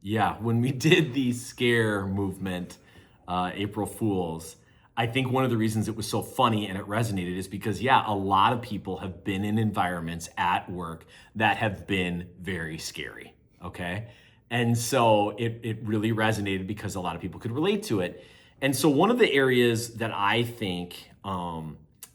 Yeah, when we did the scare movement, April Fools, I think one of the reasons it was so funny and it resonated is because, yeah, a lot of people have been in environments at work that have been very scary, okay? And so it really resonated because a lot of people could relate to it. And so one of the areas that I think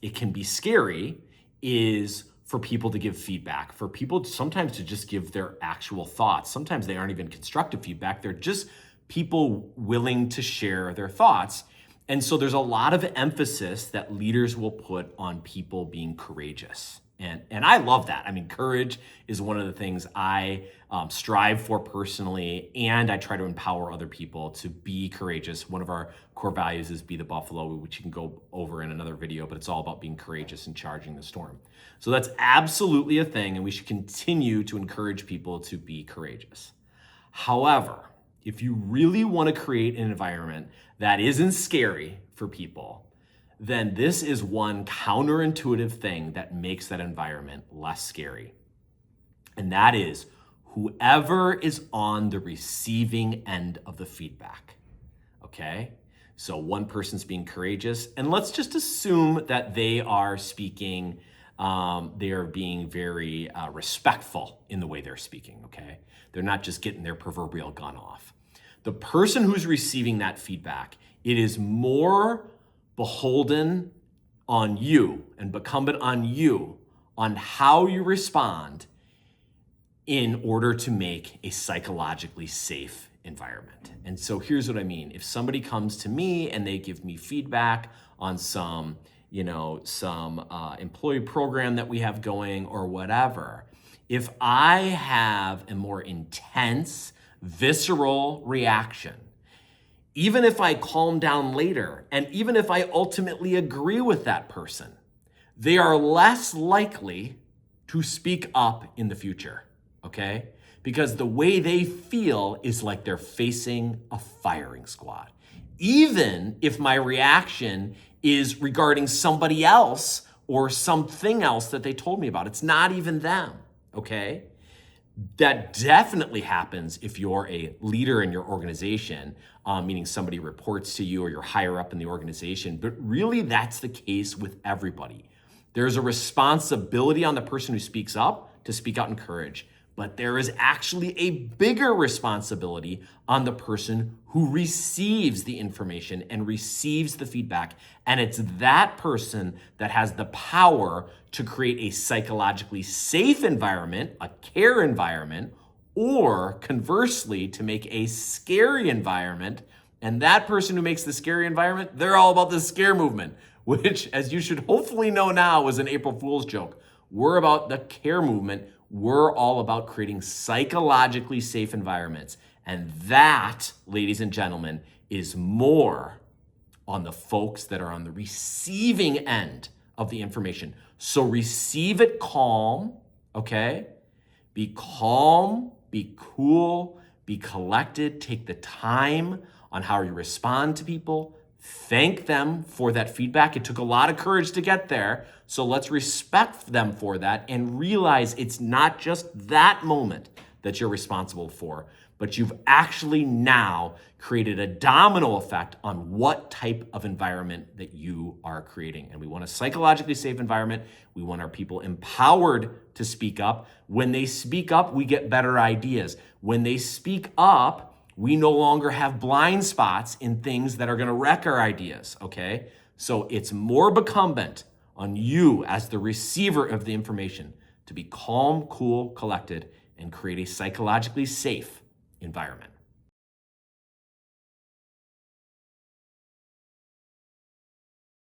it can be scary is for people to give feedback, for people sometimes to just give their actual thoughts. Sometimes they aren't even constructive feedback. They're just people willing to share their thoughts. And so there's a lot of emphasis that leaders will put on people being courageous. And I love that. I mean, courage is one of the things I strive for personally, and I try to empower other people to be courageous. One of our core values is be the buffalo, which you can go over in another video, but it's all about being courageous and charging the storm. So that's absolutely a thing, and we should continue to encourage people to be courageous. However, if you really want to create an environment that isn't scary for people, then this is one counterintuitive thing that makes that environment less scary. And that is whoever is on the receiving end of the feedback, okay? So one person's being courageous, and let's just assume that they are speaking, they are being very respectful in the way they're speaking, okay? They're not just getting their proverbial gun off. The person who's receiving that feedback, it is more beholden on you and incumbent on you on how you respond in order to make a psychologically safe environment. And so here's what I mean. If somebody comes to me and they give me feedback on some employee program that we have going or whatever, if I have a more intense, visceral reaction, even if I calm down later, and even if I ultimately agree with that person, they are less likely to speak up in the future, okay? Because the way they feel is like they're facing a firing squad. Even if my reaction is regarding somebody else or something else that they told me about, it's not even them, okay? That definitely happens if you're a leader in your organization, meaning somebody reports to you or you're higher up in the organization. But really, that's the case with everybody. There's a responsibility on the person who speaks up to speak out in courage. But there is actually a bigger responsibility on the person who receives the information and receives the feedback. And it's that person that has the power to create a psychologically safe environment, a care environment, or conversely, to make a scary environment. And that person who makes the scary environment, they're all about the scare movement, which, as you should hopefully know now, was an April Fool's joke. We're about the care movement. We're all about creating psychologically safe environments. And that, ladies and gentlemen, is more on the folks that are on the receiving end of the information. So receive it calm, okay? Be calm, be cool, be collected. Take the time on how you respond to people. Thank them for that feedback. It took a lot of courage to get there. So let's respect them for that and realize it's not just that moment that you're responsible for, but you've actually now created a domino effect on what type of environment that you are creating. And we want a psychologically safe environment. We want our people empowered to speak up. When they speak up, we get better ideas. When they speak up, we no longer have blind spots in things that are going to wreck our ideas, okay? So it's more incumbent on you as the receiver of the information to be calm, cool, collected, and create a psychologically safe environment.